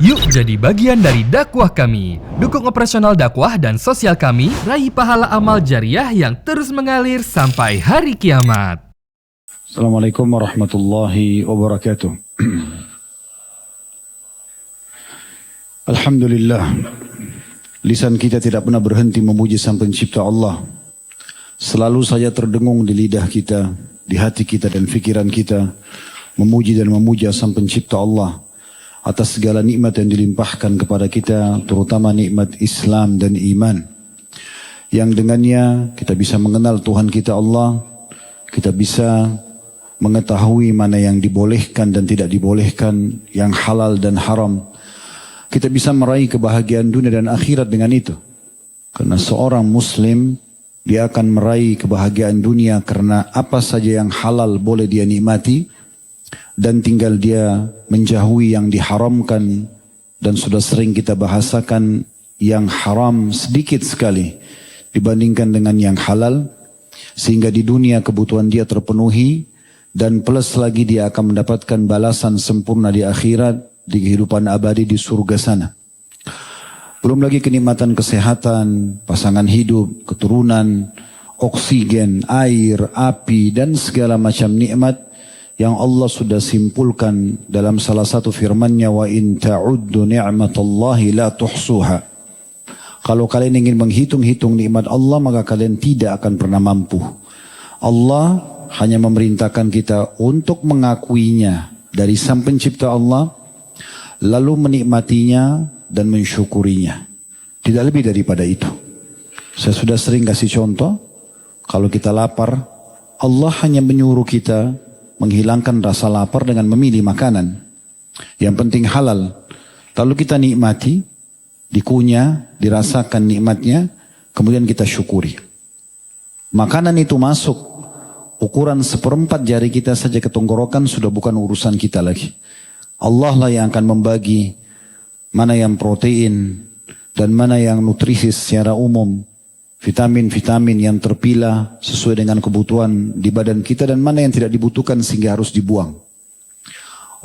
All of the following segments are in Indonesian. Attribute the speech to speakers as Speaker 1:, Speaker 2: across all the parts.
Speaker 1: Yuk jadi bagian dari dakwah kami. Dukung operasional dakwah dan sosial kami, raih pahala amal jariah yang terus mengalir sampai hari kiamat.
Speaker 2: Assalamualaikum warahmatullahi wabarakatuh. Alhamdulillah, lisan kita tidak pernah berhenti memuji Sang Pencipta Allah. Selalu saja terdengung di lidah kita, di hati kita dan fikiran kita, memuji dan memuja Sang Pencipta Allah atas segala nikmat yang dilimpahkan kepada kita, terutama nikmat Islam dan iman, yang dengannya kita bisa mengenal Tuhan kita Allah, kita bisa mengetahui mana yang dibolehkan dan tidak dibolehkan, yang halal dan haram. Kita bisa meraih kebahagiaan dunia dan akhirat dengan itu. Karena seorang muslim, dia akan meraih kebahagiaan dunia karena apa saja yang halal boleh dia nikmati, dan tinggal dia menjauhi yang diharamkan. Dan sudah sering kita bahasakan, yang haram sedikit sekali dibandingkan dengan yang halal, sehingga di dunia kebutuhan dia terpenuhi, dan plus lagi dia akan mendapatkan balasan sempurna di akhirat, di kehidupan abadi di surga sana. Belum lagi kenikmatan kesehatan, pasangan hidup, keturunan, oksigen, air, api, dan segala macam nikmat yang Allah sudah simpulkan dalam salah satu firman-Nya, wa in ta'uddu ni'matallahi la tuhsuha. Kalau kalian ingin menghitung-hitung nikmat Allah, maka kalian tidak akan pernah mampu. Allah hanya memerintahkan kita untuk mengakuinya dari Sang Pencipta Allah, lalu menikmatinya dan mensyukurinya. Tidak lebih daripada itu. Saya sudah sering kasih contoh, kalau kita lapar, Allah hanya menyuruh kita menghilangkan rasa lapar dengan memilih makanan. Yang penting halal. Lalu kita nikmati, dikunyah, dirasakan nikmatnya, kemudian kita syukuri. Makanan itu masuk, ukuran 1/4 jari kita saja ke tenggorokan sudah bukan urusan kita lagi. Allah lah yang akan membagi mana yang protein dan mana yang nutrisi secara umum, vitamin-vitamin yang terpilah sesuai dengan kebutuhan di badan kita, dan mana yang tidak dibutuhkan sehingga harus dibuang.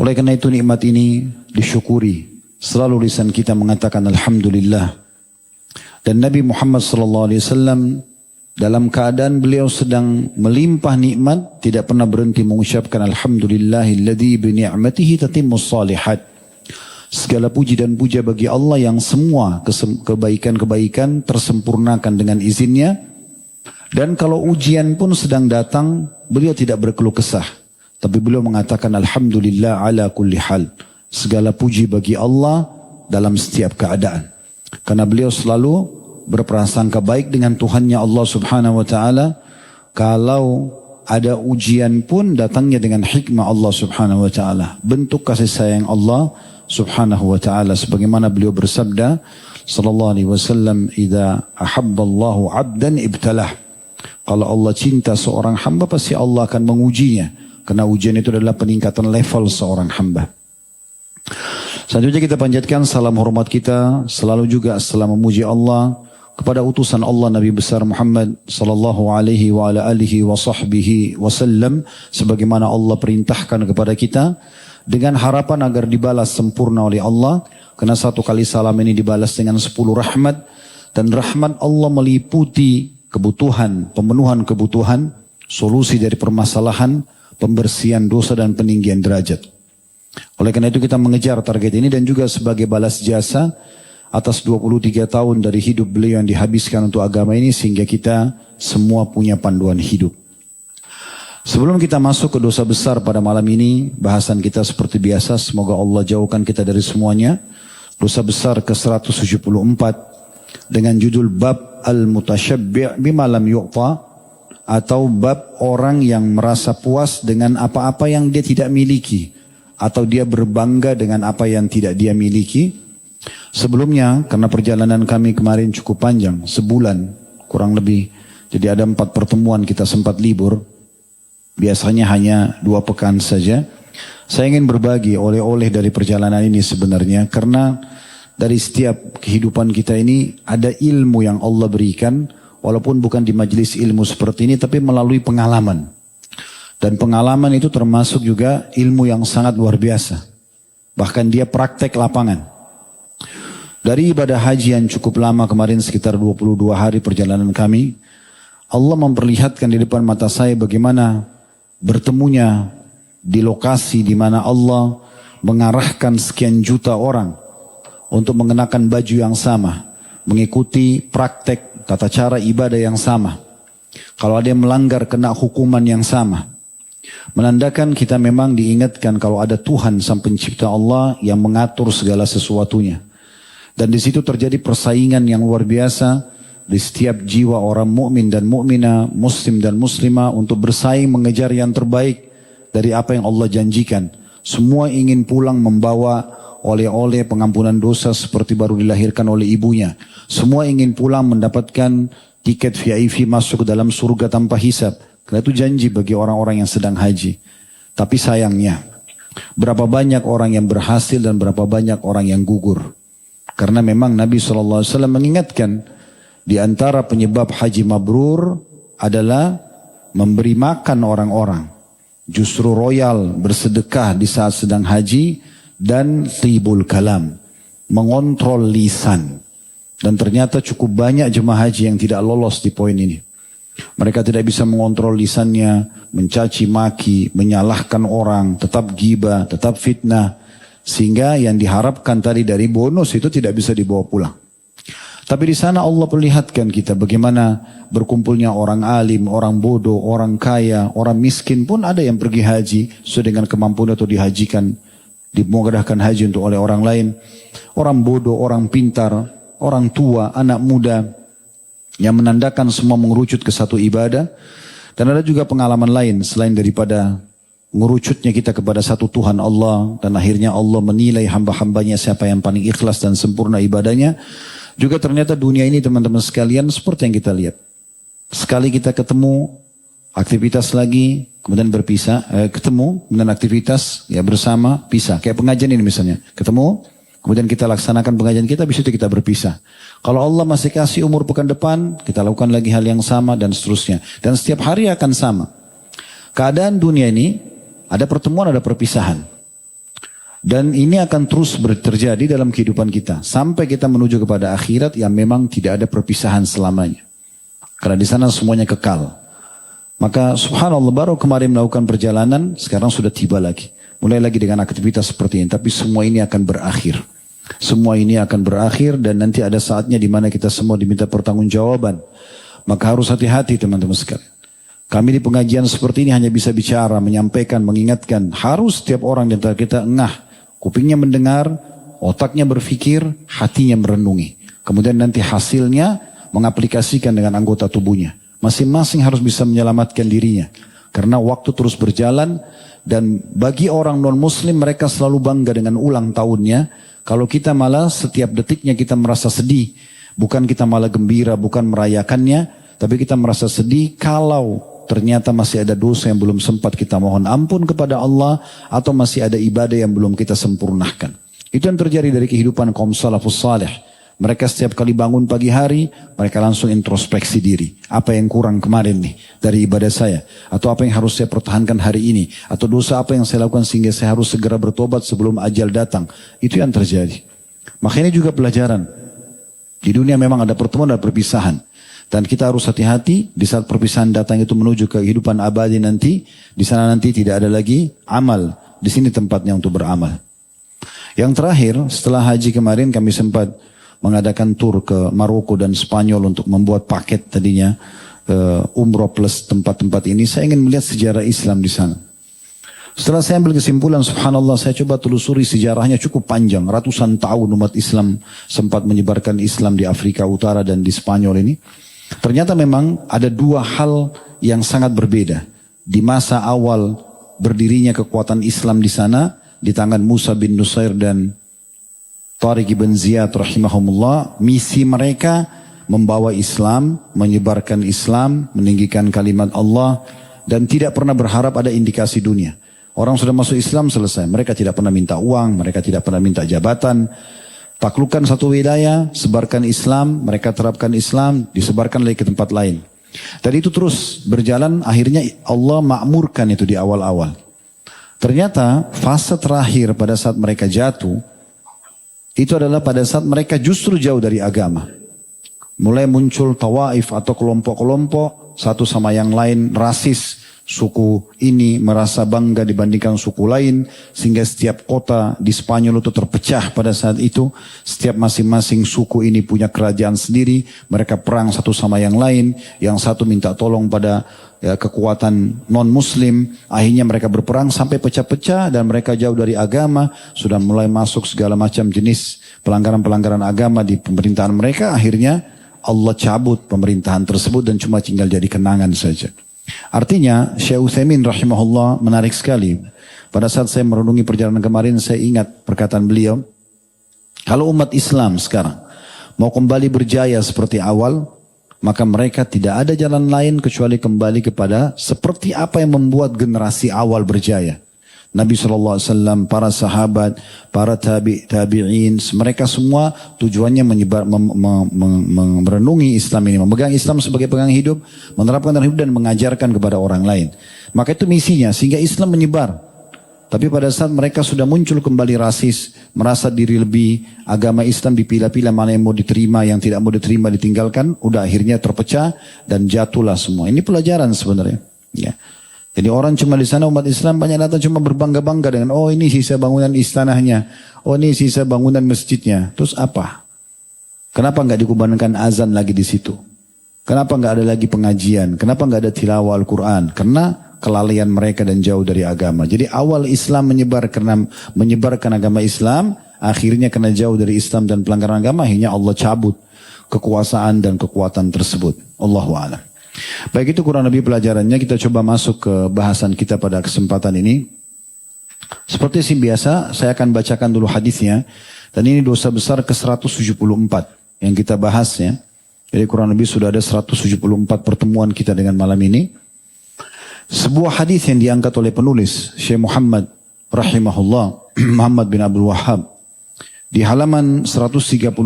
Speaker 2: Oleh karena itu nikmat ini disyukuri. Selalu lisan kita mengatakan Alhamdulillah. Dan Nabi Muhammad SAW dalam keadaan beliau sedang melimpah nikmat, tidak pernah berhenti mengucapkan Alhamdulillahilladzi bi ni'matihi tatimmus shalihat. Segala puji dan puja bagi Allah yang semua kebaikan-kebaikan tersempurnakan dengan izinnya. Dan kalau ujian pun sedang datang, beliau tidak berkeluh kesah, tapi beliau mengatakan Alhamdulillah ala kulli hal. Segala puji bagi Allah dalam setiap keadaan. Karena beliau selalu berprasangka baik dengan Tuhannya Allah subhanahu wa ta'ala. Kalau ada ujian pun datangnya dengan hikmah Allah subhanahu wa ta'ala, bentuk kasih sayang Allah subhanahu wa ta'ala. Sebagaimana beliau bersabda sallallahu alaihi wasallam, idza ahabballahu 'abdan ibtalah. Kalau Allah cinta seorang hamba, pasti Allah akan mengujinya, karena ujian itu adalah peningkatan level seorang hamba. Selanjutnya kita panjatkan salam hormat kita selalu juga setelah memuji Allah kepada utusan Allah Nabi besar Muhammad sallallahu alaihi wa ala alihi wa sahbihi wasallam, sebagaimana Allah perintahkan kepada kita, dengan harapan agar dibalas sempurna oleh Allah. Karena satu kali salam ini dibalas dengan 10 rahmat. Dan rahmat Allah meliputi kebutuhan, pemenuhan kebutuhan, solusi dari permasalahan, pembersihan dosa dan peninggian derajat. Oleh karena itu kita mengejar target ini, dan juga sebagai balas jasa atas 23 tahun dari hidup beliau yang dihabiskan untuk agama ini, sehingga kita semua punya panduan hidup. Sebelum kita masuk ke dosa besar pada malam ini, bahasan kita seperti biasa, semoga Allah jauhkan kita dari semuanya. Dosa besar ke-174 dengan judul Bab Al-Mutasyabbi' Bima Lam Yu'ta, atau bab orang yang merasa puas dengan apa-apa yang dia tidak miliki, atau dia berbangga dengan apa yang tidak dia miliki. Sebelumnya, karena perjalanan kami kemarin cukup panjang, sebulan kurang lebih, jadi ada 4 pertemuan kita sempat libur. Biasanya hanya 2 pekan saja. Saya ingin berbagi oleh-oleh dari perjalanan ini sebenarnya, karena dari setiap kehidupan kita ini ada ilmu yang Allah berikan, walaupun bukan di majelis ilmu seperti ini, tapi melalui pengalaman. Dan pengalaman itu termasuk juga ilmu yang sangat luar biasa. Bahkan dia praktek lapangan. Dari ibadah haji yang cukup lama kemarin sekitar 22 hari perjalanan kami, Allah memperlihatkan di depan mata saya bagaimana bertemunya di lokasi di mana Allah mengarahkan sekian juta orang untuk mengenakan baju yang sama, mengikuti praktek tata cara ibadah yang sama. Kalau ada yang melanggar kena hukuman yang sama. Menandakan kita memang diingatkan kalau ada Tuhan Sang Pencipta Allah yang mengatur segala sesuatunya. Dan di situ terjadi persaingan yang luar biasa di setiap jiwa orang mukmin dan mukminah, muslim dan muslimah untuk bersaing mengejar yang terbaik dari apa yang Allah janjikan. Semua ingin pulang membawa oleh-oleh pengampunan dosa seperti baru dilahirkan oleh ibunya. Semua ingin pulang mendapatkan tiket VIP masuk ke dalam surga tanpa hisab. Karena itu janji bagi orang-orang yang sedang haji. Tapi sayangnya, berapa banyak orang yang berhasil dan berapa banyak orang yang gugur. Karena memang Nabi SAW mengingatkan, di antara penyebab haji mabrur adalah memberi makan orang-orang. Justru royal bersedekah di saat sedang haji dan tibul kalam, mengontrol lisan. Dan ternyata cukup banyak jemaah haji yang tidak lolos di poin ini. Mereka tidak bisa mengontrol lisannya, mencaci maki, menyalahkan orang, tetap ghibah, tetap fitnah. Sehingga yang diharapkan tadi dari bonus itu tidak bisa dibawa pulang. Tapi di sana Allah perlihatkan kita bagaimana berkumpulnya orang alim, orang bodoh, orang kaya, orang miskin pun ada yang pergi haji sesuai dengan kemampuan atau dihajikan, dimudahkan haji untuk oleh orang lain. Orang bodoh, orang pintar, orang tua, anak muda, yang menandakan semua mengerucut ke satu ibadah. Dan ada juga pengalaman lain selain daripada mengerucutnya kita kepada satu Tuhan Allah, dan akhirnya Allah menilai hamba-hambanya siapa yang paling ikhlas dan sempurna ibadahnya. Juga ternyata dunia ini teman-teman sekalian seperti yang kita lihat. Sekali kita ketemu, aktivitas lagi, kemudian berpisah, ketemu, kemudian aktivitas, ya bersama, pisah. Kayak pengajian ini misalnya, ketemu, kemudian kita laksanakan pengajian kita, habis itu kita berpisah. Kalau Allah masih kasih umur pekan depan, kita lakukan lagi hal yang sama dan seterusnya. Dan setiap hari akan sama. Keadaan dunia ini, ada pertemuan, ada perpisahan. Dan ini akan terus terjadi dalam kehidupan kita. Sampai kita menuju kepada akhirat yang memang tidak ada perpisahan selamanya. Karena di sana semuanya kekal. Maka subhanallah baru kemarin melakukan perjalanan, sekarang sudah tiba lagi. Mulai lagi dengan aktivitas seperti ini. Tapi semua ini akan berakhir. Semua ini akan berakhir dan nanti ada saatnya di mana kita semua diminta pertanggungjawaban. Maka harus hati-hati teman-teman sekalian. Kami di pengajian seperti ini hanya bisa bicara, menyampaikan, mengingatkan. Harus setiap orang di antara kita engah. Kupingnya mendengar, otaknya berpikir, hatinya merenungi. Kemudian nanti hasilnya mengaplikasikan dengan anggota tubuhnya. Masing-masing harus bisa menyelamatkan dirinya. Karena waktu terus berjalan dan bagi orang non-muslim mereka selalu bangga dengan ulang tahunnya. Kalau kita malah setiap detiknya kita merasa sedih. Bukan kita malah gembira, bukan merayakannya. Tapi kita merasa sedih kalau ternyata masih ada dosa yang belum sempat kita mohon ampun kepada Allah. Atau masih ada ibadah yang belum kita sempurnakan. Itu yang terjadi dari kehidupan kaum salafus salih. Mereka setiap kali bangun pagi hari, mereka langsung introspeksi diri. Apa yang kurang kemarin nih dari ibadah saya? Atau apa yang harus saya pertahankan hari ini? Atau dosa apa yang saya lakukan sehingga saya harus segera bertobat sebelum ajal datang? Itu yang terjadi. Makanya juga pelajaran. Di dunia memang ada pertemuan dan perpisahan. Dan kita harus hati-hati di saat perpisahan datang itu menuju ke kehidupan abadi nanti. Di sana nanti tidak ada lagi amal. Di sini tempatnya untuk beramal. Yang terakhir, setelah haji kemarin kami sempat mengadakan tur ke Maroko dan Spanyol untuk membuat paket tadinya umroh plus tempat-tempat ini. Saya ingin melihat sejarah Islam di sana. Setelah saya ambil kesimpulan, subhanallah, saya coba telusuri sejarahnya cukup panjang. Ratusan tahun umat Islam sempat menyebarkan Islam di Afrika Utara dan di Spanyol ini. Ternyata memang ada dua hal yang sangat berbeda. Di masa awal berdirinya kekuatan Islam di sana, di tangan Musa bin Nusair dan Tariq ibn Ziyad rahimahumullah, misi mereka membawa Islam, menyebarkan Islam, meninggikan kalimat Allah, dan tidak pernah berharap ada indikasi dunia. Orang sudah masuk Islam selesai, mereka tidak pernah minta uang, mereka tidak pernah minta jabatan. Taklukkan satu wilayah, sebarkan Islam, mereka terapkan Islam, disebarkan lagi ke tempat lain. Dan itu terus berjalan, akhirnya Allah makmurkan itu di awal-awal. Ternyata fase terakhir pada saat mereka jatuh, itu adalah pada saat mereka justru jauh dari agama. Mulai muncul tawaif atau kelompok-kelompok satu sama yang lain, rasis, suku ini merasa bangga dibandingkan suku lain, sehingga setiap kota di Spanyol itu terpecah pada saat itu. Setiap masing-masing suku ini punya kerajaan sendiri, mereka perang satu sama yang lain, yang satu minta tolong pada kekuatan non-muslim, akhirnya mereka berperang sampai pecah-pecah dan mereka jauh dari agama, sudah mulai masuk segala macam jenis pelanggaran-pelanggaran agama di pemerintahan mereka. Akhirnya Allah cabut pemerintahan tersebut dan cuma tinggal jadi kenangan saja. Artinya Syekh Utsaimin rahimahullah menarik sekali. Pada saat saya merenungi perjalanan kemarin, saya ingat perkataan beliau, kalau umat Islam sekarang mau kembali berjaya seperti awal, maka mereka tidak ada jalan lain kecuali kembali kepada seperti apa yang membuat generasi awal berjaya. Nabi SAW, para sahabat, para tabi'in, mereka semua tujuannya menyebar, merenungi Islam ini, memegang Islam sebagai pegang hidup, menerapkan dalam hidup dan mengajarkan kepada orang lain. Maka itu misinya, sehingga Islam menyebar. Tapi pada saat mereka sudah muncul kembali rasis, merasa diri lebih, agama Islam dipilah-pilah mana yang mau diterima, yang tidak mau diterima ditinggalkan, udah akhirnya terpecah dan jatuhlah semua. Ini pelajaran sebenarnya. Ya. Jadi orang cuma di sana umat Islam banyak datang cuma berbangga-bangga dengan, oh ini sisa bangunan istanahnya, oh ini sisa bangunan masjidnya. Terus apa? Kenapa nggak dikumandangkan azan lagi di situ? Kenapa nggak ada lagi pengajian? Kenapa nggak ada tilawah Al-Quran? Karena kelalaian mereka dan jauh dari agama. Jadi awal Islam menyebarkan agama Islam, akhirnya karena jauh dari Islam dan pelanggaran agama, akhirnya Allah cabut kekuasaan dan kekuatan tersebut. Allahu a'lam. Baik, itu kurang lebih pelajarannya. Kita coba masuk ke bahasan kita pada kesempatan ini. Seperti biasa, saya akan bacakan dulu hadisnya. Dan ini dosa besar ke-174 yang kita bahas ya. Jadi kurang lebih sudah ada 174 pertemuan kita dengan malam ini. Sebuah hadis yang diangkat oleh penulis Syekh Muhammad rahimahullah, Muhammad bin Abdul Wahhab. Di halaman 138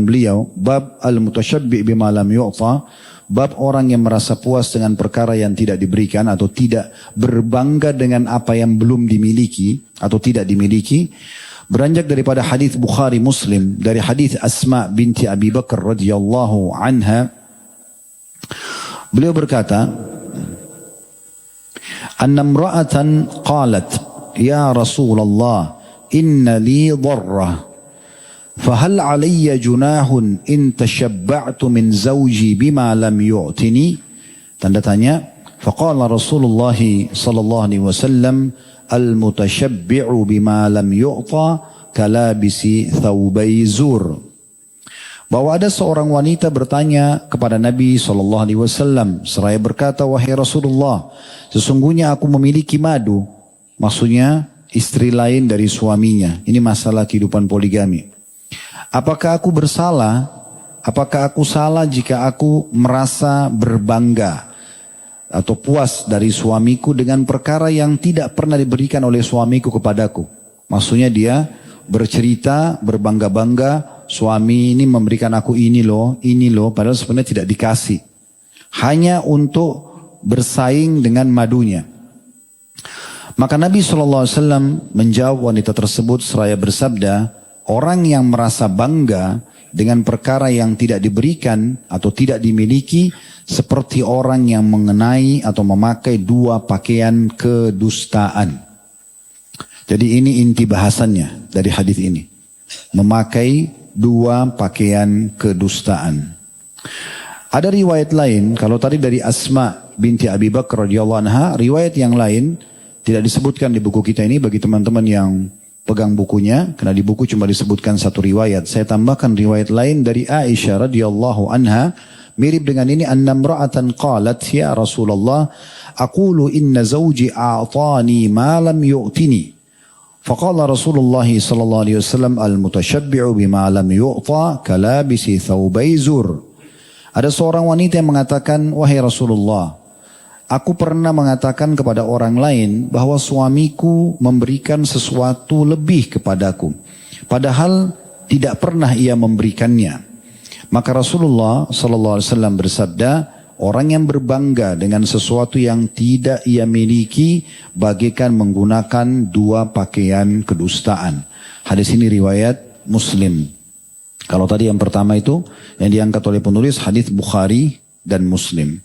Speaker 2: beliau, bab al-mutasyabbi' bima lam yu'ta, bab orang yang merasa puas dengan perkara yang tidak diberikan atau tidak berbangga dengan apa yang belum dimiliki atau tidak dimiliki. Beranjak daripada hadis Bukhari Muslim dari hadis Asma binti Abi Bakar radhiyallahu anha. Beliau berkata, "Anna imra'atan qalat, ya Rasulullah, inna li dharrah. فهل علي جناح إن تشبعت من زوجي بما لم يعطني?" Tanda tanya. فقال رسول الله صلى الله عليه وسلم المتشبع بما لم يعطى كلابس ثوبي زور. Bahwa ada seorang wanita bertanya kepada Nabi SAW seraya berkata, wahai Rasulullah, sesungguhnya aku memiliki madu, maksudnya istri lain dari suaminya. Ini masalah kehidupan poligami. Apakah aku bersalah? Apakah aku salah jika aku merasa berbangga atau puas dari suamiku dengan perkara yang tidak pernah diberikan oleh suamiku kepadaku? Maksudnya dia bercerita, berbangga-bangga, suami ini memberikan aku ini loh, padahal sebenarnya tidak dikasih. Hanya untuk bersaing dengan madunya. Maka Nabi SAW menjawab wanita tersebut seraya bersabda, orang yang merasa bangga dengan perkara yang tidak diberikan atau tidak dimiliki seperti orang yang mengenai atau memakai dua pakaian kedustaan. Jadi ini inti bahasannya dari hadis ini. Memakai dua pakaian kedustaan. Ada riwayat lain, kalau tadi dari Asma binti Abi Bakar radhiyallahu anha, riwayat yang lain tidak disebutkan di buku kita ini bagi teman-teman yang pegang bukunya, karena di buku cuma disebutkan satu riwayat. Saya tambahkan riwayat lain dari Aisyah radhiyallahu anha, mirip dengan ini, anna imra'atan qalat, ya Rasulullah, aqulu inna zawji a'tani ma lam yu'tini. Faqala Rasulullah sallallahu alaihi wasallam, al-mutashabbi'u bima lam yu'ta kalabisi thawbai zur. Ada seorang wanita yang mengatakan, wahai Rasulullah, aku pernah mengatakan kepada orang lain bahwa suamiku memberikan sesuatu lebih kepadaku. Padahal tidak pernah ia memberikannya. Maka Rasulullah SAW bersabda, orang yang berbangga dengan sesuatu yang tidak ia miliki bagaikan menggunakan dua pakaian kedustaan. Hadis ini riwayat Muslim. Kalau tadi yang pertama itu yang diangkat oleh penulis hadis Bukhari dan Muslim.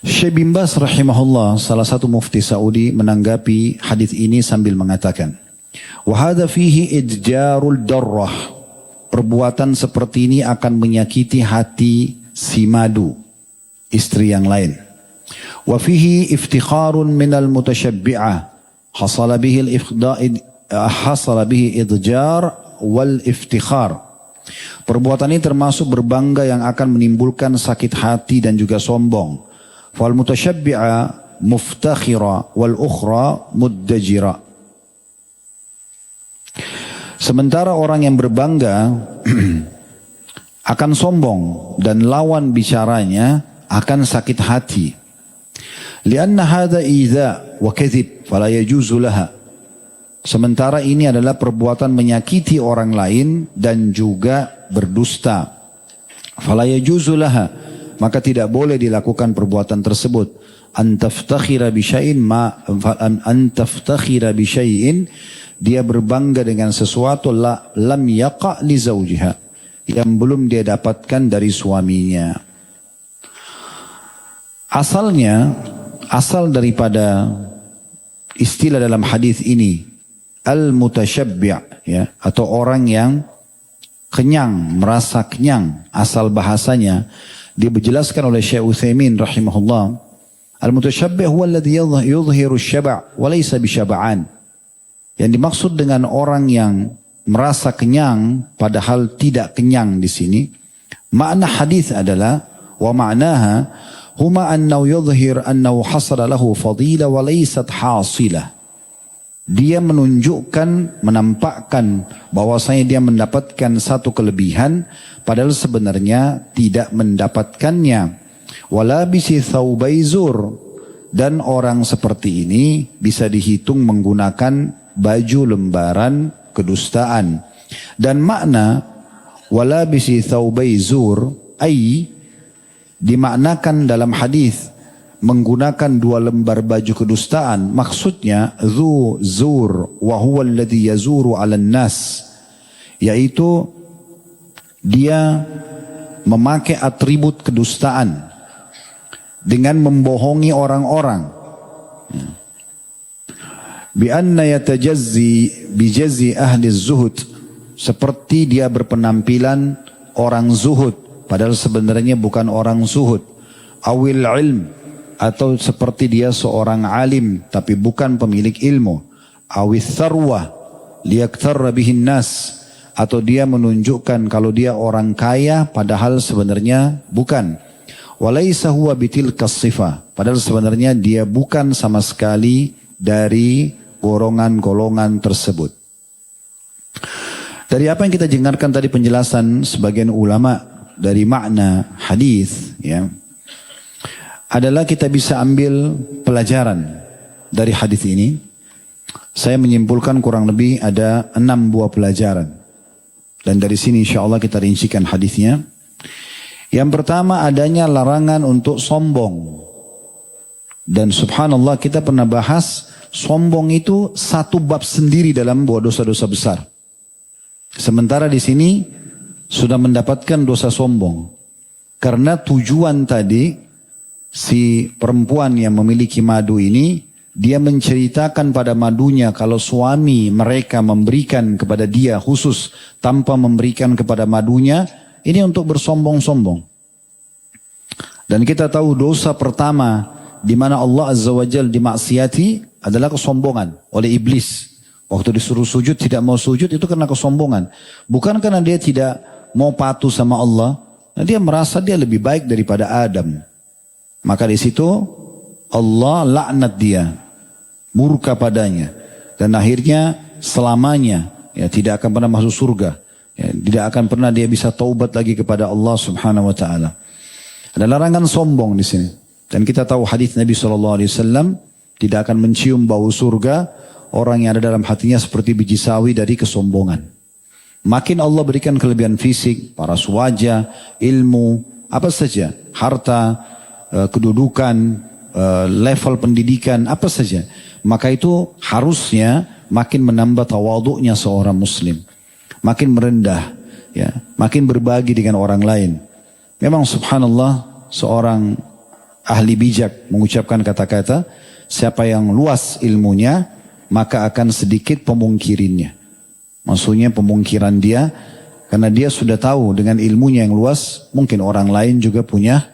Speaker 2: Syekh bin Baz rahimahullah, salah satu mufti Saudi, menanggapi hadis ini sambil mengatakan, wa hadza fihi idjarul darrah. Perbuatan seperti ini akan menyakiti hati si madu, istri yang lain. Wa fihi iftikharun minal mutasyabbi'ah. Hasala bihi idjar wal iftikhar. Perbuatan ini termasuk berbangga yang akan menimbulkan sakit hati dan juga sombong. Fal mutasyabbi'a muftakhira wal ukhra muddajira. Sementara orang yang berbangga akan sombong dan lawan bicaranya akan sakit hati. Lianna hadha idza wa kadhib fala yajuzu laha. Sementara ini adalah perbuatan menyakiti orang lain dan juga berdusta. Fala yajuzu laha, maka tidak boleh dilakukan perbuatan tersebut. An taftakhira bi syai'in, dia berbangga dengan sesuatu lam yaqa' li zawjiha, yang belum dia dapatkan dari suaminya. Asal daripada istilah dalam hadis ini al-mutasyabbi', ya, atau orang yang kenyang, merasa kenyang, asal bahasanya dijelaskan oleh Syekh Utsaimin rahimahullah, al-mutasyabbi' huwa alladhi yudhiru asy-syaba' wa laysa bisyaba'an. Yang dimaksud dengan orang yang merasa kenyang padahal tidak kenyang di sini, makna hadis adalah wa ma'naha huma annahu yudhhir annahu hasala lahu fadila wa laysat hasilah. Dia menunjukkan, menampakkan bahwasanya dia mendapatkan satu kelebihan padahal sebenarnya tidak mendapatkannya. Wala bisi thawbai zur, dan orang seperti ini bisa dihitung menggunakan baju lembaran kedustaan. Dan makna wala bisi thawbai zur ai dimaknakan dalam hadis menggunakan 2 lembar baju kedustaan, maksudnya zu zur wa huwa alladhi yazuru 'alan nas, yaitu dia memakai atribut kedustaan dengan membohongi orang-orang. Bi anna yatajazzi bijazzi ahli zuhud, seperti dia berpenampilan orang zuhud padahal sebenarnya bukan orang zuhud. Awil ilm, atau seperti dia seorang alim tapi bukan pemilik ilmu. Awis tharwah liyaktarra bihin nas, atau dia menunjukkan kalau dia orang kaya padahal sebenarnya bukan. Walaysa huwa bitilkas sifah, padahal sebenarnya dia bukan sama sekali dari golongan-golongan tersebut. Dari apa yang kita dengarkan tadi penjelasan sebagian ulama dari makna hadis, ya, adalah kita bisa ambil pelajaran dari hadis ini. Saya menyimpulkan kurang lebih ada 6 buah pelajaran. Dan dari sini insya Allah kita rincikan hadisnya. Yang pertama, adanya larangan untuk sombong. Dan subhanallah, kita pernah bahas sombong itu satu bab sendiri dalam buah dosa-dosa besar. Sementara di sini sudah mendapatkan dosa sombong. Karena tujuan tadi, si perempuan yang memiliki madu ini, dia menceritakan pada madunya kalau suami mereka memberikan kepada dia khusus tanpa memberikan kepada madunya, ini untuk bersombong-sombong. Dan kita tahu dosa pertama di mana Allah Azza wa Jalla dimaksiati adalah kesombongan oleh iblis. Waktu disuruh sujud tidak mau sujud, itu karena kesombongan. Bukan karena dia tidak mau patuh sama Allah, dia merasa dia lebih baik daripada Adam. Maka di situ Allah laknat dia, murka padanya, dan akhirnya selamanya ya tidak akan pernah masuk surga. Ya, tidak akan pernah dia bisa taubat lagi kepada Allah Subhanahu wa taala. Ada larangan sombong di sini. Dan kita tahu hadis Nabi SAW tidak akan mencium bau surga orang yang ada dalam hatinya seperti biji sawi dari kesombongan. Makin Allah berikan kelebihan fisik, paras wajah, ilmu, apa saja, harta, kedudukan, level pendidikan, apa saja, maka itu harusnya makin menambah tawaduknya seorang muslim. makin merendah, ya, makin berbagi dengan orang lain. Memang subhanallah seorang ahli bijak mengucapkan kata-kata, siapa yang luas ilmunya maka akan sedikit pemungkirinnya. Maksudnya pemungkiran dia, karena dia sudah tahu dengan ilmunya yang luas, mungkin orang lain juga punya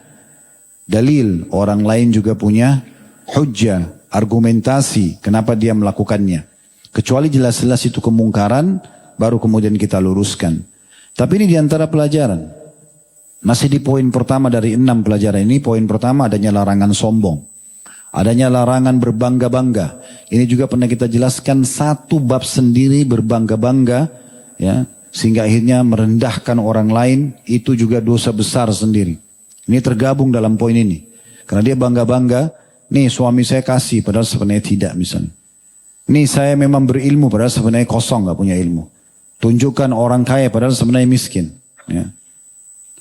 Speaker 2: dalil, orang lain juga punya hujjah, argumentasi kenapa dia melakukannya. Kecuali jelas-jelas itu kemungkaran, baru kemudian kita luruskan. Tapi ini diantara pelajaran. Masih di poin pertama dari 6 pelajaran ini, poin pertama adanya larangan sombong. Adanya larangan berbangga-bangga. Ini juga pernah kita jelaskan, satu bab sendiri berbangga-bangga, ya, sehingga akhirnya merendahkan orang lain, itu juga dosa besar sendiri. Ini tergabung dalam poin ini. Karena dia bangga-bangga, nih suami saya kasih, padahal sebenarnya tidak misalnya. Nih saya memang berilmu, padahal sebenarnya kosong, gak punya ilmu. Tunjukkan orang kaya, padahal sebenarnya miskin. Ya.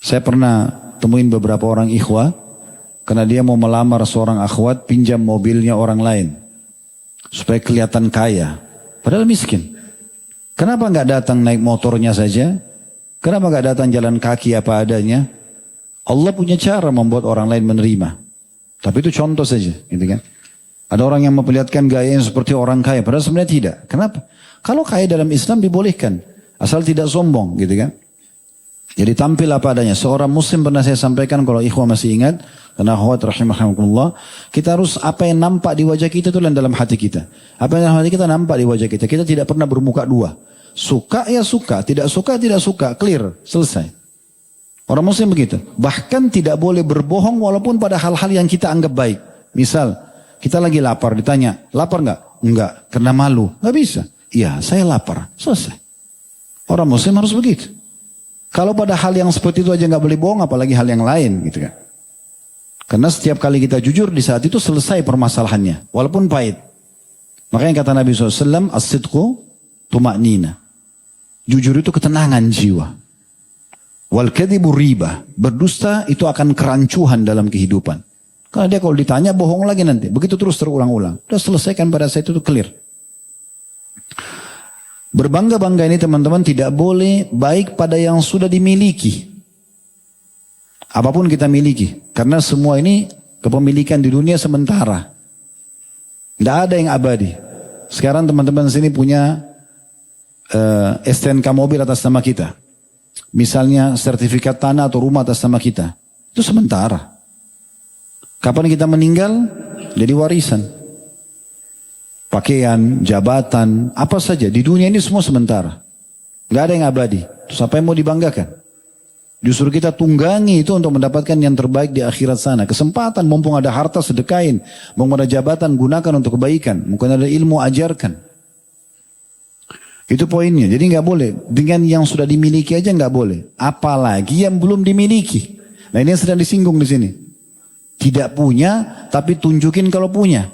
Speaker 2: Saya pernah temuin beberapa orang ikhwah, karena dia mau melamar seorang akhwat, pinjam mobilnya orang lain. Supaya kelihatan kaya. Padahal miskin. Kenapa nggak datang naik motornya saja? Kenapa nggak datang jalan kaki apa adanya? Allah punya cara membuat orang lain menerima. Tapi itu contoh saja. Gitu kan? Ada orang yang memperlihatkan gayanya seperti orang kaya. Padahal sebenarnya tidak. Kenapa? Kalau kaya dalam Islam dibolehkan. Asal tidak sombong. Gitu kan? Jadi tampil apa adanya. Seorang muslim pernah saya sampaikan, kalau ikhwah masih ingat, karena akhwat rahimahumullah, kita harus apa yang nampak di wajah kita itu dalam hati kita. Apa yang dalam hati kita nampak di wajah kita. Kita tidak pernah bermuka dua. Suka ya suka, tidak suka tidak suka, clear, selesai. Orang muslim begitu. Bahkan tidak boleh berbohong walaupun pada hal-hal yang kita anggap baik. Misal, kita lagi lapar, ditanya, lapar nggak? Enggak, karena malu. Nggak bisa. Iya, saya lapar. Selesai. Orang muslim harus begitu. Kalau pada hal yang seperti itu aja nggak boleh bohong, apalagi hal yang lain, gitu kan? Karena setiap kali kita jujur di saat itu selesai permasalahannya, walaupun pahit. Makanya kata Nabi SAW, as-sidqu tuma'nina. Jujur itu ketenangan jiwa. Wal kadhibu riba. Berdusta itu akan kerancuhan dalam kehidupan. Karena dia kalau ditanya bohong lagi nanti. Begitu terus terulang-ulang. Sudah selesaikan pada saat itu clear. Berbangga-bangga ini teman-teman tidak boleh baik pada yang sudah dimiliki. Apapun kita miliki. Karena semua ini kepemilikan di dunia sementara. Tidak ada yang abadi. Sekarang teman-teman sini punya STNK mobil atas nama kita. Misalnya sertifikat tanah atau rumah atas nama kita. Itu sementara. Kapan kita meninggal? Jadi warisan. Pakaian, jabatan, apa saja. Di dunia ini semua sementara. Gak ada yang abadi. Terus apa yang mau dibanggakan? Justru kita tunggangi itu untuk mendapatkan yang terbaik di akhirat sana. Kesempatan, mumpung ada harta sedekain. Mumpung ada jabatan, gunakan untuk kebaikan. Mungkin ada ilmu, ajarkan. Itu poinnya. Jadi gak boleh. Dengan yang sudah dimiliki aja gak boleh. Apalagi yang belum dimiliki. Nah ini yang sedang disinggung di sini. Tidak punya, tapi tunjukin kalau punya.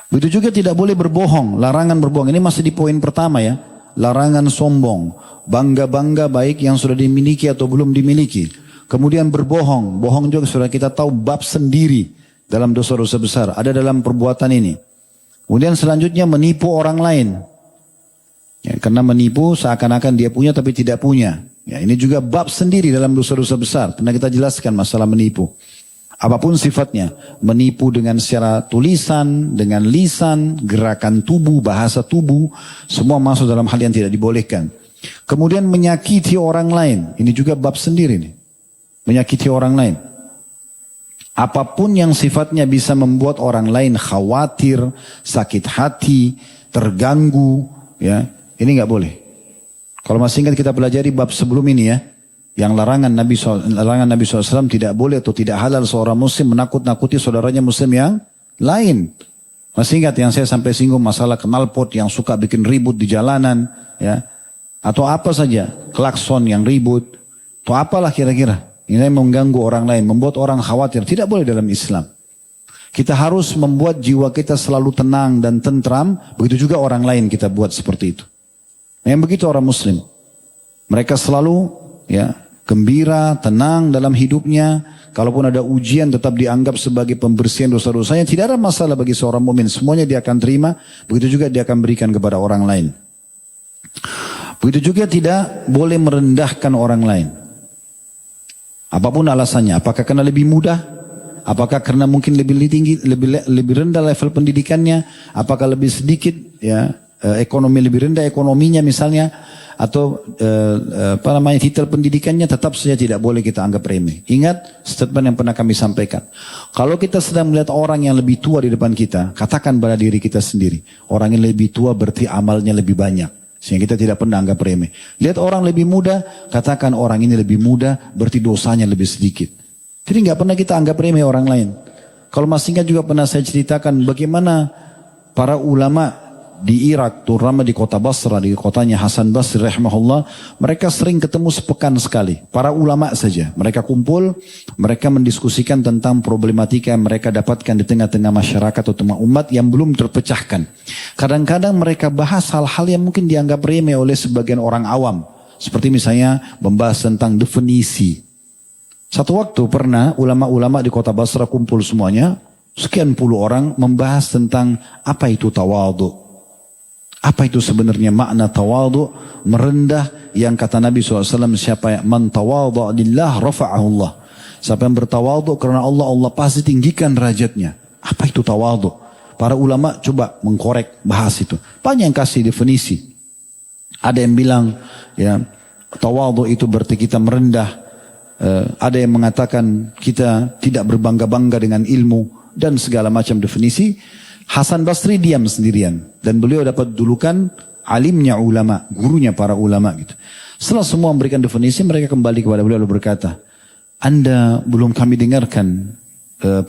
Speaker 2: Begitu juga tidak boleh berbohong, larangan berbohong. Ini masih di poin pertama ya. Larangan sombong, bangga-bangga baik yang sudah dimiliki atau belum dimiliki. Kemudian berbohong, bohong juga sudah kita tahu bab sendiri dalam dosa-dosa besar. Ada dalam perbuatan ini. Kemudian selanjutnya menipu orang lain. Ya, karena menipu seakan-akan dia punya tapi tidak punya. Ya, ini juga bab sendiri dalam dosa-dosa besar. Pernah kita jelaskan masalah menipu. Apapun sifatnya, menipu dengan secara tulisan, dengan lisan, gerakan tubuh, bahasa tubuh, semua masuk dalam hal yang tidak dibolehkan. Kemudian menyakiti orang lain, ini juga bab sendiri nih. Menyakiti orang lain. Apapun yang sifatnya bisa membuat orang lain khawatir, sakit hati, terganggu, ya, ini nggak boleh. Kalau masih ingat kita pelajari bab sebelum ini ya. Yang larangan Nabi SAW tidak boleh atau tidak halal seorang muslim menakut-nakuti saudaranya muslim yang lain. Masih ingat yang saya sampai singgung masalah knalpot yang suka bikin ribut di jalanan. Ya, atau apa saja, klakson yang ribut. Atau apalah kira-kira. Ini mengganggu orang lain, membuat orang khawatir. Tidak boleh dalam Islam. Kita harus membuat jiwa kita selalu tenang dan tentram. Begitu juga orang lain kita buat seperti itu. Yang begitu orang muslim. Mereka selalu ya gembira, tenang dalam hidupnya. Kalaupun ada ujian tetap dianggap sebagai pembersihan dosa-dosanya. Tidak ada masalah bagi seorang mukmin. Semuanya dia akan terima. Begitu juga dia akan berikan kepada orang lain. Begitu juga tidak boleh merendahkan orang lain. Apapun alasannya, apakah karena lebih mudah, apakah karena mungkin lebih tinggi, lebih rendah level pendidikannya, apakah lebih sedikit ya ekonomi lebih rendah ekonominya misalnya, atau titel pendidikannya, tetap saja tidak boleh kita anggap remeh. Ingat statement yang pernah kami sampaikan. Kalau kita sedang melihat orang yang lebih tua di depan kita, katakan pada diri kita sendiri, orang yang lebih tua berarti amalnya lebih banyak. Sehingga kita tidak pernah anggap remeh. Lihat orang lebih muda, katakan orang ini lebih muda, berarti dosanya lebih sedikit. Jadi nggak pernah kita anggap remeh orang lain. Kalau masih ingat juga pernah saya ceritakan bagaimana para ulama di Irak, terutama di kota Basra, di kotanya Hasan Basri rahimahullah, mereka sering ketemu sepekan sekali. Para ulama saja, mereka kumpul, mereka mendiskusikan tentang problematika yang mereka dapatkan di tengah-tengah masyarakat atau tengah umat yang belum terpecahkan. Kadang-kadang mereka bahas hal-hal yang mungkin dianggap remeh oleh sebagian orang awam. Seperti misalnya membahas tentang definisi. Satu waktu pernah ulama-ulama di kota Basra kumpul semuanya, sekian puluh orang membahas tentang apa itu tawadhu. Apa itu sebenarnya makna tawadhu, merendah, yang kata Nabi SAW, siapa yang man tawadhu lillah rafa'ahu Allah. Siapa yang bertawadhu karena Allah, Allah pasti tinggikan derajatnya. Apa itu tawadhu? Para ulama coba mengkorek, bahas itu. Banyak yang kasih definisi. Ada yang bilang ya tawadhu itu berarti kita merendah. Ada yang mengatakan kita tidak berbangga-bangga dengan ilmu dan segala macam definisi. Hasan Basri diam sendirian dan beliau dapat julukan alimnya ulama, gurunya para ulama gitu. Setelah semua memberikan definisi, mereka kembali kepada beliau lalu berkata, Anda belum kami dengarkan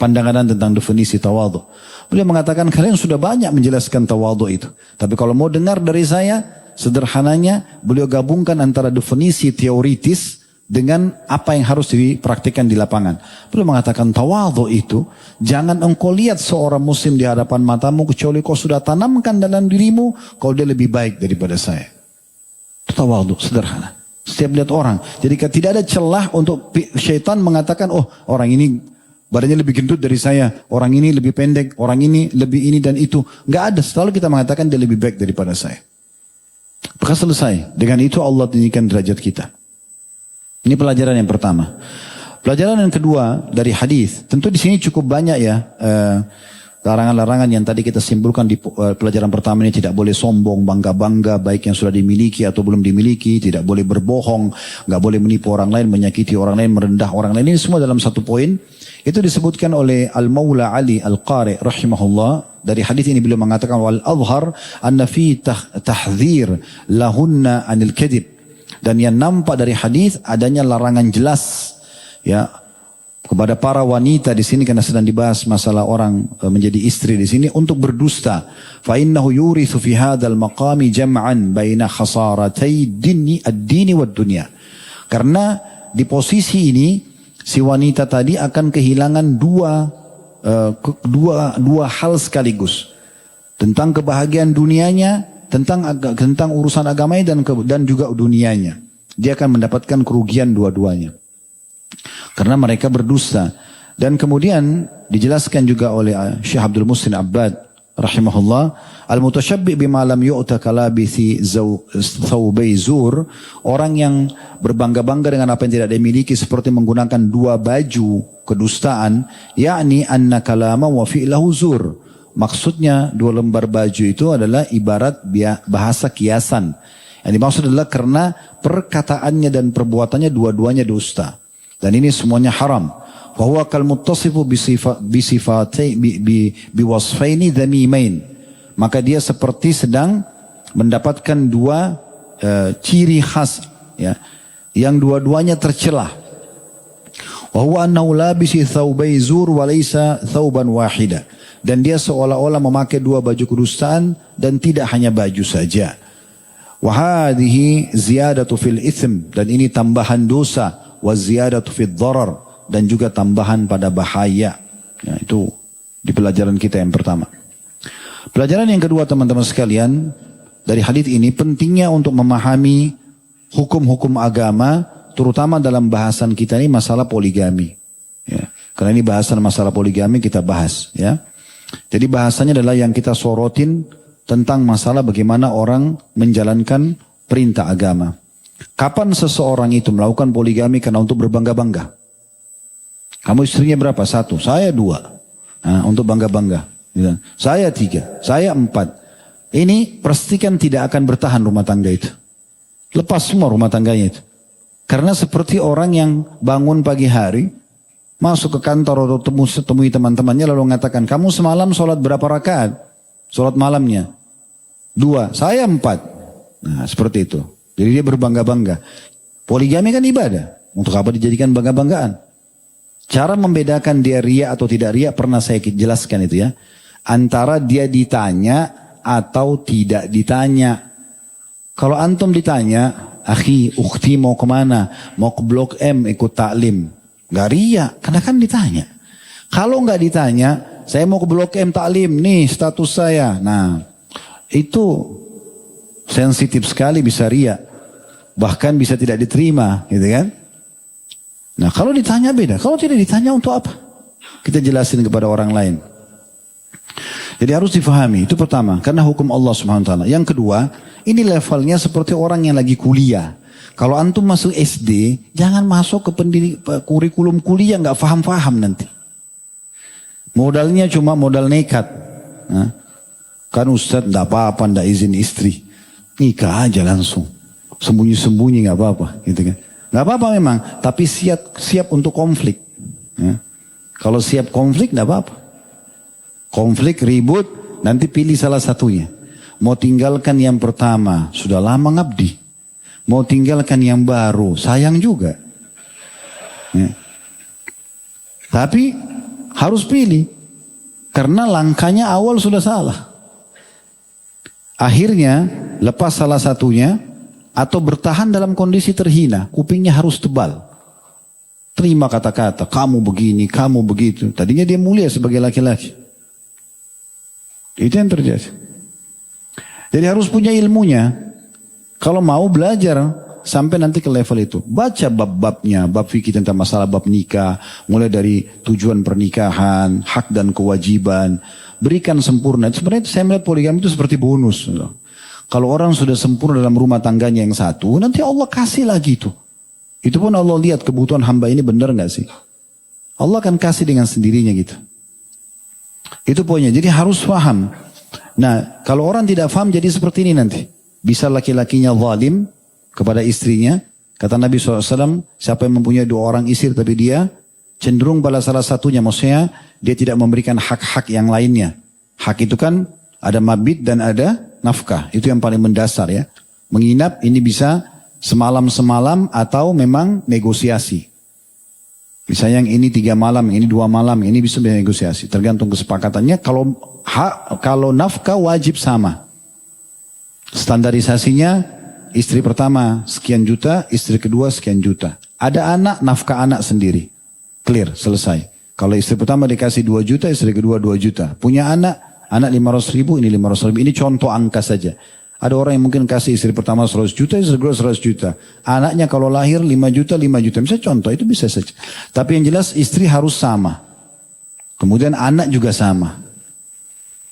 Speaker 2: pandangan tentang definisi tawadhu. Beliau mengatakan kalian sudah banyak menjelaskan tawadhu itu. Tapi kalau mau dengar dari saya, sederhananya beliau gabungkan antara definisi teoritis dengan apa yang harus dipraktikkan di lapangan. Beliau mengatakan tawadhu itu, jangan engkau lihat seorang muslim di hadapan matamu kecuali kau sudah tanamkan dalam dirimu kalau dia lebih baik daripada saya. Itu tawadhu, sederhana. Setiap lihat orang. Jadi tidak ada celah untuk syaitan mengatakan, oh orang ini badannya lebih gendut dari saya, orang ini lebih pendek, orang ini lebih ini dan itu. Nggak ada, selalu kita mengatakan dia lebih baik daripada saya. Maka selesai. Dengan itu Allah tinggikan derajat kita. Ini pelajaran yang pertama. Pelajaran yang kedua dari hadis, tentu di sini cukup banyak ya larangan-larangan yang tadi kita simpulkan di pelajaran pertama ini. Tidak boleh sombong, bangga-bangga, baik yang sudah dimiliki atau belum dimiliki. Tidak boleh berbohong, nggak boleh menipu orang lain, menyakiti orang lain, merendah orang lain. Ini semua dalam satu poin. Itu disebutkan oleh Al-Maula Ali Al-Qari rahimahullah. Dari hadis ini beliau mengatakan wal azhar anna fi tahdhir lahunna anil kadhib. Dan yang nampak dari hadis adanya larangan jelas ya kepada para wanita di sini, karena sedang dibahas masalah orang menjadi istri di sini, untuk berdusta. Fa innahu yurithu fi hadzal maqami jam'an baina khasaratay ad-dini wad dunya. Karena di posisi ini si wanita tadi akan kehilangan dua hal sekaligus. Tentang kebahagiaan dunianya, tentang urusan agamanya dan juga dunianya. Dia akan mendapatkan kerugian dua-duanya. Karena mereka berdusta. Dan kemudian dijelaskan juga oleh Syekh Abdul Muhsin Abbad rahimahullah, al-mutasyabbi' bima lam yu'ta kalabithi thawbai zur, orang yang berbangga-bangga dengan apa yang tidak dimiliki seperti menggunakan dua baju kedustaan, yakni anna kalama wa fi'lahu zur. Maksudnya dua lembar baju itu adalah ibarat bahasa kiasan. Yang dimaksud adalah karena perkataannya dan perbuatannya dua-duanya dusta. Dan ini semuanya haram. Fahuwa kal muttasifu biwasfaini dhamimain. Maka dia seperti sedang mendapatkan dua ciri khas ya, yang dua-duanya tercelah. Wa huwa annahu labisi thawbai zur wa laysa thawban wahida. Dan dia seolah-olah memakai dua baju kedustaan dan tidak hanya baju saja. Wa hadhihi ziyadatu fil itsm, dan ini tambahan dosa, wa ziyadatu fid dharar, dan juga tambahan pada bahaya. Ya, itu di pelajaran kita yang pertama. Pelajaran yang kedua teman-teman sekalian, dari hadis ini pentingnya untuk memahami hukum-hukum agama, terutama dalam bahasan kita ini masalah poligami. Ya, karena ini bahasan masalah poligami kita bahas. Ya, jadi bahasanya adalah yang kita sorotin tentang masalah bagaimana orang menjalankan perintah agama. Kapan seseorang itu melakukan poligami karena untuk berbangga-bangga? Kamu istrinya berapa? 1, saya 2. Nah, untuk bangga-bangga. Saya 3, saya 4. Ini pastikan tidak akan bertahan rumah tangga itu. Lepas semua rumah tangganya itu. Karena seperti orang yang bangun pagi hari, masuk ke kantor atau temui teman-temannya lalu mengatakan, kamu semalam sholat berapa rakaat? Sholat malamnya 2, saya 4. Nah seperti itu. Jadi dia berbangga-bangga. Poligami kan ibadah. Untuk apa dijadikan bangga-banggaan? Cara membedakan dia riya atau tidak riya pernah saya jelaskan itu ya. Antara dia ditanya atau tidak ditanya. Kalau antum ditanya, akhi, ukhti mau kemana? Mau ke Blok M ikut taklim. Gak riya, karena kan ditanya. Kalau gak ditanya, saya mau ke Blok M taklim, nih status saya. Nah, itu sensitif sekali, bisa riya. Bahkan bisa tidak diterima, gitu kan? Nah, kalau ditanya beda. Kalau tidak ditanya untuk apa? Kita jelasin kepada orang lain. Jadi harus difahami, itu pertama. Karena hukum Allah SWT. Yang kedua, ini levelnya seperti orang yang lagi kuliah. Kalau antum masuk SD, jangan masuk ke kurikulum kuliah, nggak paham-paham nanti. Modalnya cuma modal nekat. Nah, kan Ustadz nggak apa-apa, nggak izin istri. Nikah aja langsung. Sembunyi-sembunyi nggak apa-apa, gitu kan? Nggak apa-apa memang, tapi siap untuk konflik. Ya. Kalau siap konflik nggak apa-apa. Konflik, ribut, nanti pilih salah satunya. Mau tinggalkan yang pertama, sudah lama ngabdi. Mau tinggalkan yang baru, sayang juga. Ya. Tapi harus pilih. Karena langkahnya awal sudah salah. Akhirnya lepas salah satunya atau bertahan dalam kondisi terhina. Kupingnya harus tebal. Terima kata-kata, kamu begini, kamu begitu. Tadinya dia mulia sebagai laki-laki. Itu yang terjadi. Jadi harus punya ilmunya. Kalau mau belajar sampai nanti ke level itu. Baca bab-babnya, bab fikih tentang masalah bab nikah. Mulai dari tujuan pernikahan, hak dan kewajiban. Berikan sempurna. Sebenarnya saya melihat poligami itu seperti bonus. Kalau orang sudah sempurna dalam rumah tangganya yang satu, nanti Allah kasih lagi itu. Itu pun Allah lihat kebutuhan hamba ini benar gak sih? Allah akan kasih dengan sendirinya gitu. Itu poinnya. Jadi harus paham. Nah, kalau orang tidak paham jadi seperti ini nanti. Bisa laki-lakinya zalim kepada istrinya. Kata Nabi SAW, siapa yang mempunyai 2 orang istri tapi dia cenderung pada salah satunya. Maksudnya dia tidak memberikan hak-hak yang lainnya. Hak itu kan ada mabit dan ada nafkah. Itu yang paling mendasar ya. Menginap ini bisa semalam-semalam atau memang negosiasi. Misalnya yang ini 3 malam, yang ini 2 malam, yang ini bisa negosiasi. Tergantung kesepakatannya. Kalau nafkah wajib sama. Standarisasinya istri pertama sekian juta, istri kedua sekian juta. Ada anak, nafkah anak sendiri. Clear, selesai. Kalau istri pertama dikasih 2 juta, istri kedua 2 juta. Punya anak 500 ribu, ini 500 ribu. Ini contoh angka saja. Ada orang yang mungkin kasih istri pertama 100 juta, istri kedua 100 juta. Anaknya kalau lahir 5 juta, 5 juta. Misalnya contoh, itu bisa saja. Tapi yang jelas istri harus sama. Kemudian anak juga sama.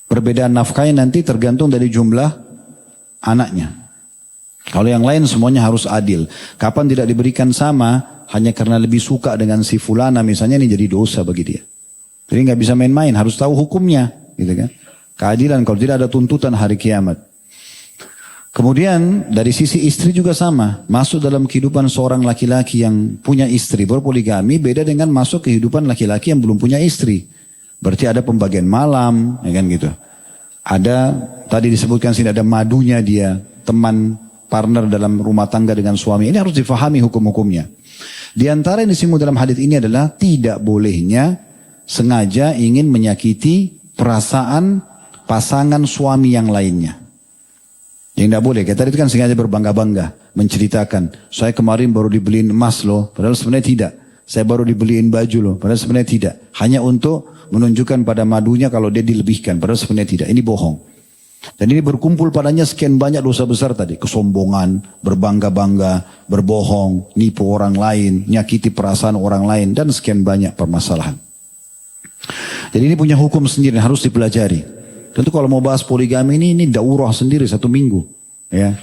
Speaker 2: Perbedaan nafkahnya nanti tergantung dari jumlah anaknya. Kalau yang lain semuanya harus adil. Kapan tidak diberikan sama, hanya karena lebih suka dengan si fulana misalnya, ini jadi dosa bagi dia. Jadi nggak bisa main-main, harus tahu hukumnya, gitu kan? Keadilan kalau tidak ada tuntutan hari kiamat. Kemudian dari sisi istri juga sama. Masuk dalam kehidupan seorang laki-laki yang punya istri berpoligami beda dengan masuk kehidupan laki-laki yang belum punya istri. Berarti ada pembagian malam, ya kan gitu. Ada, tadi disebutkan sini ada madunya dia, teman partner dalam rumah tangga dengan suami. Ini harus difahami hukum-hukumnya. Di antara yang disinggung dalam hadis ini adalah tidak bolehnya sengaja ingin menyakiti perasaan pasangan suami yang lainnya. Yang tidak boleh. Kita tadi kan sengaja berbangga-bangga, menceritakan, saya kemarin baru dibeliin emas loh, padahal sebenarnya tidak. Saya baru dibeliin baju loh, padahal sebenarnya tidak. Hanya untuk menunjukkan pada madunya kalau dia dilebihkan, padahal sebenarnya tidak. Ini bohong. Dan ini berkumpul padanya sekian banyak dosa besar tadi. Kesombongan, berbangga-bangga, berbohong, nipu orang lain, nyakiti perasaan orang lain, dan sekian banyak permasalahan. Jadi ini punya hukum sendiri, harus dipelajari. Tentu kalau mau bahas poligami ini daurah sendiri 1 minggu. Ya.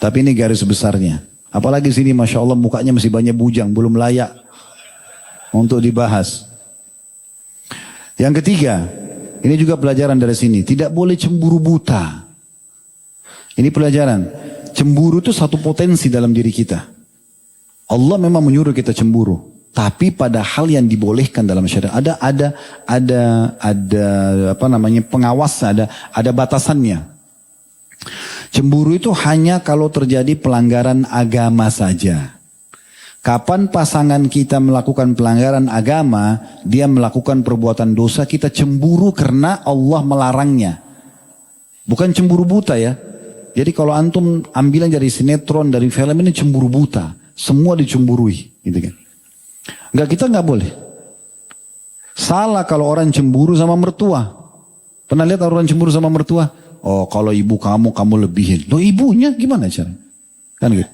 Speaker 2: Tapi ini garis besarnya. Apalagi sini Masya Allah mukanya masih banyak bujang, belum layak untuk dibahas. Yang ketiga, ini juga pelajaran dari sini. Tidak boleh cemburu buta. Ini pelajaran. Cemburu itu satu potensi dalam diri kita. Allah memang menyuruh kita cemburu. Tapi pada hal yang dibolehkan dalam syariat. Ada pengawasnya, ada batasannya. Cemburu itu hanya kalau terjadi pelanggaran agama saja. Kapan pasangan kita melakukan pelanggaran agama, dia melakukan perbuatan dosa, kita cemburu karena Allah melarangnya. Bukan cemburu buta ya. Jadi kalau antum ambilan dari sinetron, dari film ini cemburu buta. Semua dicemburui. Gitu kan. Enggak, kita enggak boleh. Salah kalau orang cemburu sama mertua. Pernah lihat orang cemburu sama mertua? Oh kalau ibu kamu lebihin. Loh ibunya gimana caranya? Kan gitu.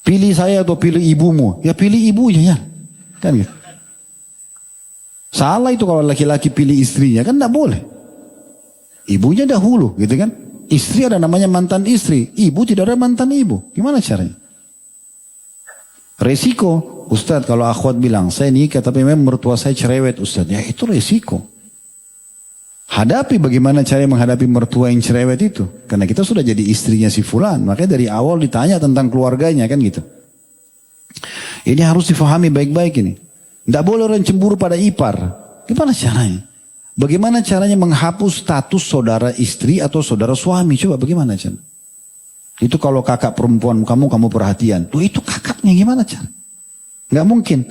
Speaker 2: Pilih saya atau pilih ibumu? Ya pilih ibunya ya. Kan gitu. Salah itu kalau laki-laki pilih istrinya. Kan enggak boleh. Ibunya dahulu gitu kan. Istri ada namanya mantan istri. Ibu tidak ada mantan ibu. Gimana caranya? Resiko. Ustadz kalau akhwat bilang, saya nikah tapi memang mertua saya cerewet Ustadz. Ya itu resiko. Hadapi bagaimana cara menghadapi mertua yang cerewet itu. Karena kita sudah jadi istrinya si fulan. Makanya dari awal ditanya tentang keluarganya kan gitu. Ini harus difahami baik-baik ini. Tidak boleh orang cemburu pada ipar. Gimana caranya? Bagaimana caranya menghapus status saudara istri atau saudara suami? Coba bagaimana caranya? Itu kalau kakak perempuan kamu perhatian. Tuh itu kakaknya gimana cara? Nggak mungkin.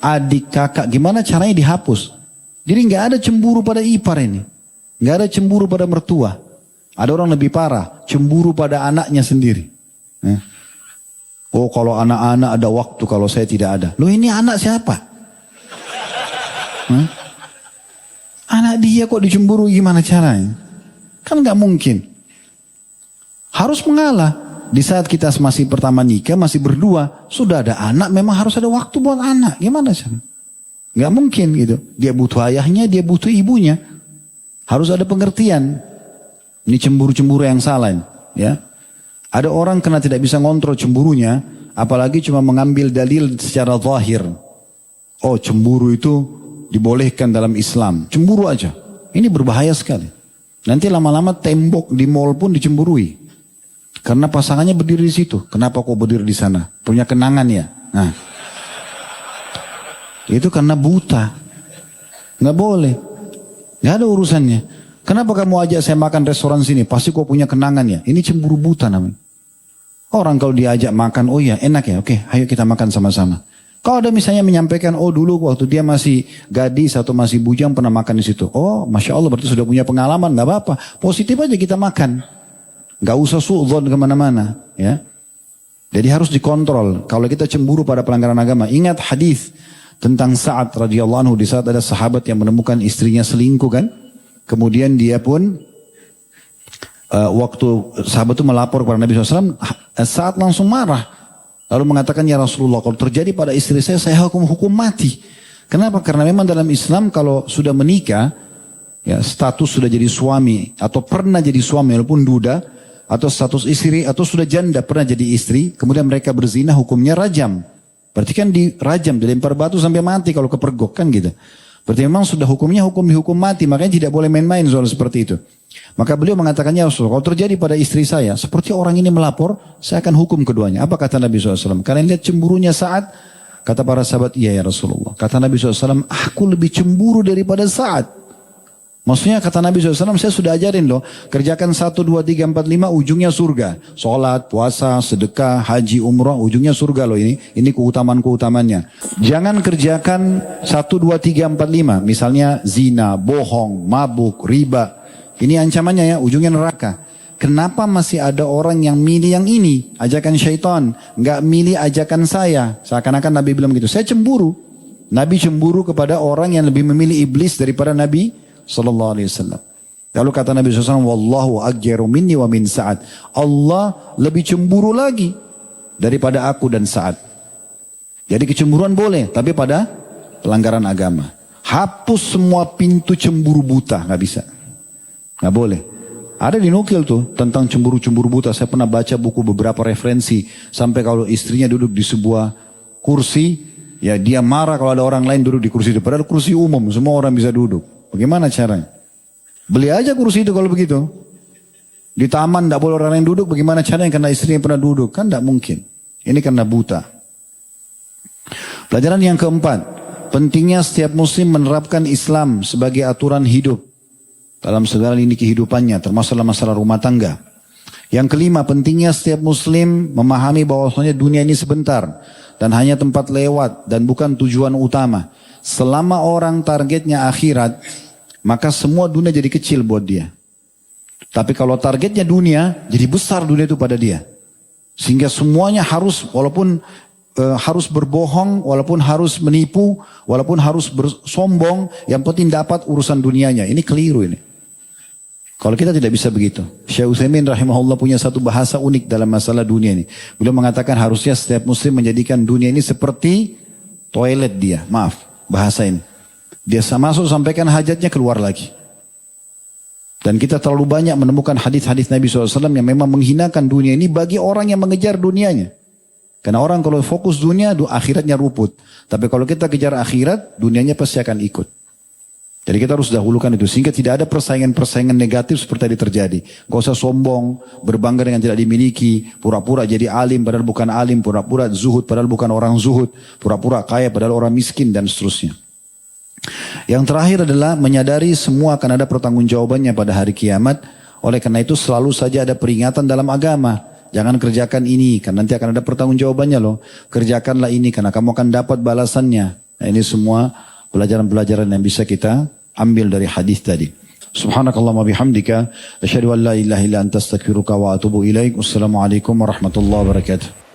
Speaker 2: Adik kakak gimana caranya dihapus? Jadi nggak ada cemburu pada ipar ini. Nggak ada cemburu pada mertua. Ada orang lebih parah. Cemburu pada anaknya sendiri. Oh kalau anak-anak ada waktu kalau saya tidak ada. Loh ini anak siapa? Anak dia kok dicemburu gimana caranya? Kan nggak mungkin. Harus mengalah. Di saat kita masih pertama nikah, masih berdua, sudah ada anak, memang harus ada waktu buat anak. Gimana caranya? Nggak mungkin gitu. Dia butuh ayahnya, dia butuh ibunya. Harus ada pengertian. Ini cemburu-cemburu yang salah. Ya. Ada orang karena tidak bisa ngontrol cemburunya, apalagi cuma mengambil dalil secara zahir. Oh cemburu itu dibolehkan dalam Islam. Cemburu aja. Ini berbahaya sekali. Nanti lama-lama tembok di mall pun dicemburui. Karena pasangannya berdiri di situ. Kenapa kok berdiri di sana? Punya kenangan ya? Nah. Itu karena buta. Nggak boleh. Nggak ada urusannya. Kenapa kamu ajak saya makan restoran sini? Pasti kok punya kenangan ya? Ini cemburu buta namanya. Orang kalau diajak makan, oh ya enak ya. Oke, ayo kita makan sama-sama. Kalau ada misalnya menyampaikan, oh dulu waktu dia masih gadis atau masih bujang pernah makan di situ. Oh, Masya Allah berarti sudah punya pengalaman. Nggak apa-apa. Positif aja kita makan. Gak usah su'udhan kemana-mana. Ya. Jadi harus dikontrol. Kalau kita cemburu pada pelanggaran agama. Ingat hadis tentang Sa'ad radhiyallahu anhu. Di saat ada sahabat yang menemukan istrinya selingkuh kan. Kemudian dia pun. Waktu sahabat itu melapor kepada Nabi SAW. Sa'ad langsung marah. Lalu mengatakan ya Rasulullah. Kalau terjadi pada istri saya hukum mati. Kenapa? Karena memang dalam Islam kalau sudah menikah. Ya, status sudah jadi suami. Atau pernah jadi suami walaupun duda. Atau status istri, atau sudah janda pernah jadi istri, kemudian mereka berzina, hukumnya rajam. Berarti kan dirajam, dilempar batu sampai mati kalau kepergok kan gitu. Berarti memang sudah hukumnya dihukum mati, makanya tidak boleh main-main soal seperti itu. Maka beliau mengatakannya, kalau terjadi pada istri saya, seperti orang ini melapor, saya akan hukum keduanya. Apa kata Nabi SAW? Kalian lihat cemburunya Sa'ad? Kata para sahabat, iya ya Rasulullah. Kata Nabi SAW, aku lebih cemburu daripada Sa'ad. Maksudnya kata Nabi SAW, saya sudah ajarin loh. Kerjakan 1, 2, 3, 4, 5, ujungnya surga. Sholat, puasa, sedekah, haji, umrah, ujungnya surga loh ini. Ini keutamaan-keutamannya. Jangan kerjakan 1, 2, 3, 4, 5. Misalnya zina, bohong, mabuk, riba. Ini ancamannya ya, ujungnya neraka. Kenapa masih ada orang yang milih yang ini? Ajakan syaitan. Nggak milih ajakan saya. Seakan-akan Nabi bilang gitu. Saya cemburu. Nabi cemburu kepada orang yang lebih memilih iblis daripada Nabi Sallallahu Alaihi Wasallam. Lalu kata Nabi SAW, Wallahu agjaru minni wa min Sa'ad. Allah lebih cemburu lagi daripada aku dan Sa'ad. Jadi kecemburuan boleh, tapi pada pelanggaran agama. Hapus semua pintu cemburu buta, nggak bisa. Nggak boleh. Ada dinukil tuh tentang cemburu-cemburu buta. Saya pernah baca buku beberapa referensi. Sampai kalau istrinya duduk di sebuah kursi, ya dia marah kalau ada orang lain duduk di kursi itu. Padahal kursi umum, semua orang bisa duduk. Bagaimana caranya? Beli aja kursi itu kalau begitu. Di taman tidak boleh orang lain duduk, bagaimana caranya karena istrinya pernah duduk? Kan tidak mungkin. Ini karena buta. Pelajaran yang keempat, pentingnya setiap muslim menerapkan Islam sebagai aturan hidup dalam segala lini kehidupannya, termasuk dalam masalah rumah tangga. Yang kelima, pentingnya setiap muslim memahami bahwasanya dunia ini sebentar dan hanya tempat lewat dan bukan tujuan utama. Selama orang targetnya akhirat, maka semua dunia jadi kecil buat dia. Tapi kalau targetnya dunia, jadi besar dunia itu pada dia. Sehingga semuanya harus, walaupun harus berbohong, walaupun harus menipu, walaupun harus bersombong, yang penting dapat urusan dunianya. Ini keliru ini. Kalau kita tidak bisa begitu. Syekh Utsaimin rahimahullah punya satu bahasa unik dalam masalah dunia ini. Beliau mengatakan harusnya setiap muslim menjadikan dunia ini seperti toilet dia. Maaf, bahasa ini. Dia masuk sampaikan hajatnya, keluar lagi. Dan kita terlalu banyak menemukan hadis-hadis Nabi SAW yang memang menghinakan dunia ini bagi orang yang mengejar dunianya. Karena orang kalau fokus dunia, akhiratnya ruput. Tapi kalau kita kejar akhirat, dunianya pasti akan ikut. Jadi kita harus dahulukan itu. Sehingga tidak ada persaingan-persaingan negatif seperti tadi terjadi. Gak usah sombong, berbangga dengan tidak dimiliki, pura-pura jadi alim padahal bukan alim, pura-pura zuhud padahal bukan orang zuhud, pura-pura kaya padahal orang miskin dan seterusnya. Yang terakhir adalah menyadari semua akan ada pertanggungjawabannya pada hari kiamat. Oleh karena itu selalu saja ada peringatan dalam agama. Jangan kerjakan ini, karena nanti akan ada pertanggungjawabannya loh. Kerjakanlah ini, karena kamu akan dapat balasannya. Nah, ini semua pelajaran-pelajaran yang bisa kita ambil dari hadis tadi. Subhanakallahumma bihamdika, asyhadu an la ilaha illa anta astaghfiruka wa atubu ilaik. Wassalamualaikum warahmatullahi wabarakatuh.